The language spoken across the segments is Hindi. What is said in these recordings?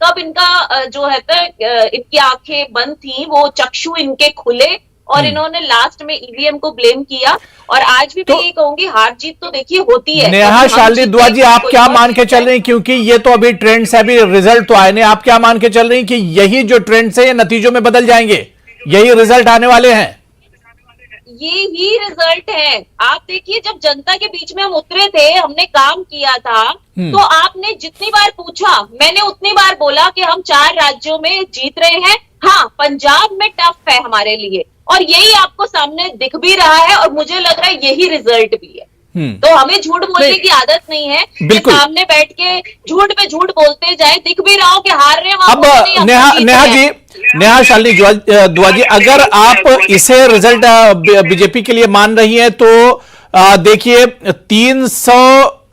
कब इनका जो है इनकी आंखें बंद थी, वो चक्षु इनके खुले और इन्होंने लास्ट में ईवीएम को ब्लेम किया। और आज भी मैं ये कहूंगी, हार जीत तो देखिए होती है। नेहा शालिनी दुआ जी, आप क्या मान के चल रही हैं, क्योंकि ये तो अभी ट्रेंड्स है, अभी रिजल्ट तो आए नहीं, आप क्या मान के चल रही हैं कि यही जो ट्रेंड्स है ये नतीजों में बदल जाएंगे, यही रिजल्ट आने वाले हैं? ये ही रिजल्ट है। आप देखिए, जब जनता के बीच में हम उतरे थे, हमने काम किया था, तो आपने जितनी बार पूछा मैंने उतनी बार बोला कि हम 4 राज्यों में जीत रहे हैं। हाँ, पंजाब में टफ है हमारे लिए, और यही आपको सामने दिख भी रहा है, और मुझे लग रहा है यही रिजल्ट भी है। तो हमें झूठ बोलने की आदत नहीं है कि सामने बैठ के झूठ पे झूठ बोलते जाए, दिख भी रहा हो कि हार रहे हैं। अब नेहा शालिनी दुआ जी, अगर आप इसे रिजल्ट बीजेपी के लिए मान रही हैं, तो देखिए 300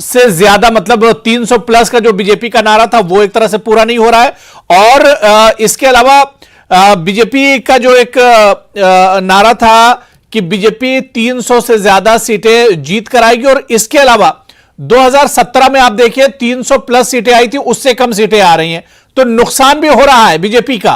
से ज्यादा, मतलब 300 प्लस का जो बीजेपी का नारा था वो एक तरह से पूरा नहीं हो रहा है, और इसके अलावा बीजेपी का जो एक नारा था कि बीजेपी 300 से ज्यादा सीटें जीत कर आएगी, और इसके अलावा 2017 में आप देखिए 300 प्लस सीटें आई थी, उससे कम सीटें आ रही हैं, तो नुकसान भी हो रहा है बीजेपी का।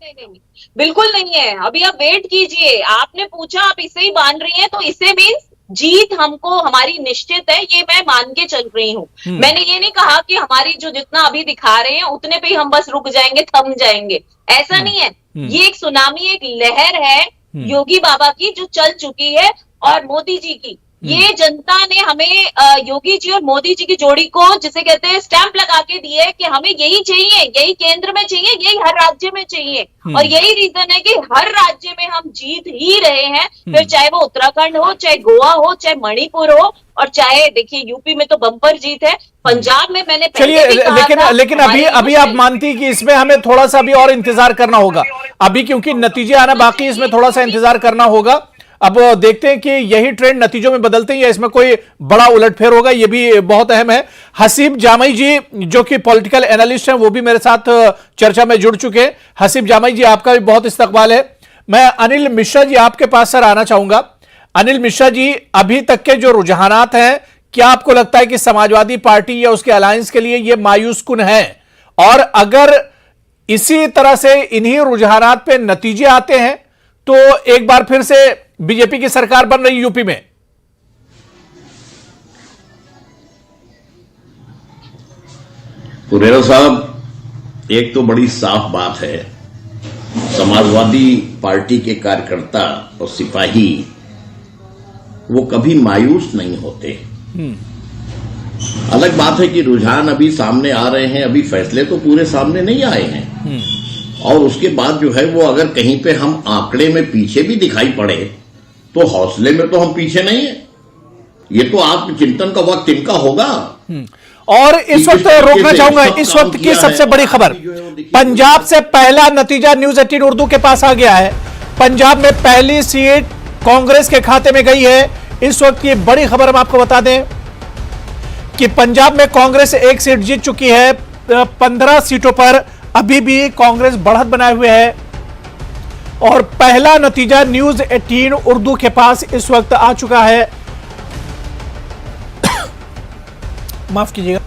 नहीं, बिल्कुल नहीं है। अभी आप वेट कीजिए। आपने पूछा, आप इसे ही मान रही हैं, तो इसे मीन्स जीत हमको हमारी निश्चित है, ये मैं मान के चल रही हूँ। मैंने ये नहीं कहा कि हमारी जो जितना अभी दिखा रहे हैं उतने पे ही हम बस रुक जाएंगे, थम जाएंगे, ऐसा नहीं है। ये एक सुनामी, एक लहर है योगी बाबा की जो चल चुकी है, और मोदी जी की। ये जनता ने हमें योगी जी और मोदी जी की जोड़ी को, जिसे कहते हैं, स्टैंप लगा के दिए है कि हमें यही चाहिए, यही केंद्र में चाहिए, यही हर राज्य में चाहिए। और यही रीजन है कि हर राज्य में हम जीत ही रहे हैं, फिर चाहे वो उत्तराखंड हो, चाहे गोवा हो, चाहे मणिपुर हो, और चाहे देखिए यूपी में तो बम्पर जीत है, पंजाब में मैंने चलिए, लेकिन अभी आप मानती कि इसमें हमें थोड़ा सा भी और इंतजार करना होगा अभी, क्योंकि नतीजे आना बाकी, इसमें थोड़ा सा इंतजार करना होगा। अब देखते हैं कि यही ट्रेंड नतीजों में बदलते हैं या इसमें कोई बड़ा उलटफेर होगा, यह भी बहुत अहम है। हसीब जामई जी, जो कि पॉलिटिकल एनालिस्ट हैं, वो भी मेरे साथ चर्चा में जुड़ चुके हैं। हसीब जामई जी, आपका भी बहुत इस्तकबाल है। मैं अनिल मिश्रा जी आपके पास सर आना चाहूंगा। अनिल मिश्रा जी, अभी तक के जो रुझानात हैं, क्या आपको लगता है कि समाजवादी पार्टी या उसके अलायंस के लिए यह मायूस कुन है? और अगर इसी तरह से इन्हीं रुझानात पे नतीजे आते हैं तो एक बार फिर से बीजेपी की सरकार बन रही यूपी में? पुरेरा साहब, एक तो बड़ी साफ बात है, समाजवादी पार्टी के कार्यकर्ता और सिपाही वो कभी मायूस नहीं होते। अलग बात है कि रुझान अभी सामने आ रहे हैं, अभी फैसले तो पूरे सामने नहीं आए हैं, और उसके बाद जो है वो अगर कहीं पे हम आंकड़े में पीछे भी दिखाई पड़े तो हौसले में तो हम पीछे नहीं है। ये तो आत्मचिंतन का वक्त इनका होगा। और इस वक्त रोकना चाहूंगा, इस वक्त की सबसे बड़ी खबर, पंजाब से पहला नतीजा न्यूज 18 उर्दू के पास आ गया है। पंजाब में पहली सीट कांग्रेस के खाते में गई है। इस वक्त की बड़ी खबर हम आपको बता दें कि पंजाब में कांग्रेस एक सीट जीत चुकी है। 15 सीटों पर अभी भी कांग्रेस बढ़त बनाए हुए है, और पहला नतीजा न्यूज 18 उर्दू के पास इस वक्त आ चुका है। माफ कीजिएगा।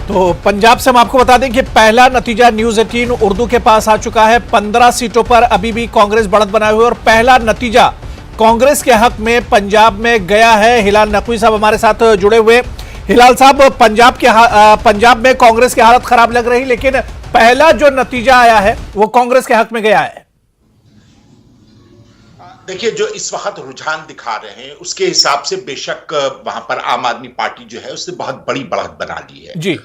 तो पंजाब से हम आपको बता दें कि पहला नतीजा न्यूज 18 उर्दू के पास आ चुका है। 15 सीटों पर अभी भी कांग्रेस बढ़त बनाए हुए, और पहला नतीजा कांग्रेस के हक में पंजाब में गया है। हिलाल नकवी साहब हमारे साथ जुड़े हुए। हिलाल साहब, पंजाब में कांग्रेस की हालत खराब लग रही, लेकिन पहला जो नतीजा आया है वो कांग्रेस के हक में गया है। देखिए, जो इस वक्त रुझान दिखा रहे हैं उसके हिसाब से बेशक वहां पर आम आदमी पार्टी जो है उसने बहुत बड़ी बढ़त बना ली है जी।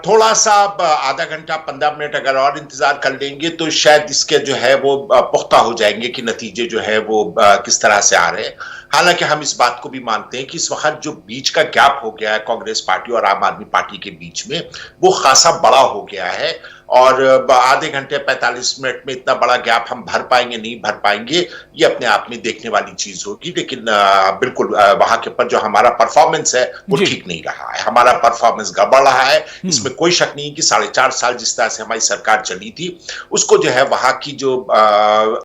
थोड़ा सा आधा घंटा 15 मिनट अगर और इंतजार कर लेंगे तो शायद इसके जो है वो पुख्ता हो जाएंगे कि नतीजे जो है वो किस तरह से आ रहे हैं। हालांकि हम इस बात को भी मानते हैं कि इस वक्त जो बीच का गैप हो गया है कांग्रेस पार्टी और आम आदमी पार्टी के बीच में, वो खासा बड़ा हो गया है, और आधे घंटे 45 मिनट में इतना बड़ा गैप हम भर पाएंगे नहीं भर पाएंगे, ये अपने आप में देखने वाली चीज होगी। लेकिन बिल्कुल वहां के ऊपर जो हमारा परफॉर्मेंस है वो ठीक नहीं रहा है, हमारा परफॉर्मेंस गड़बड़ रहा है। इसमें कोई शक नहीं कि 4.5 साल जिस तरह से हमारी सरकार चली थी उसको जो है वहां की जो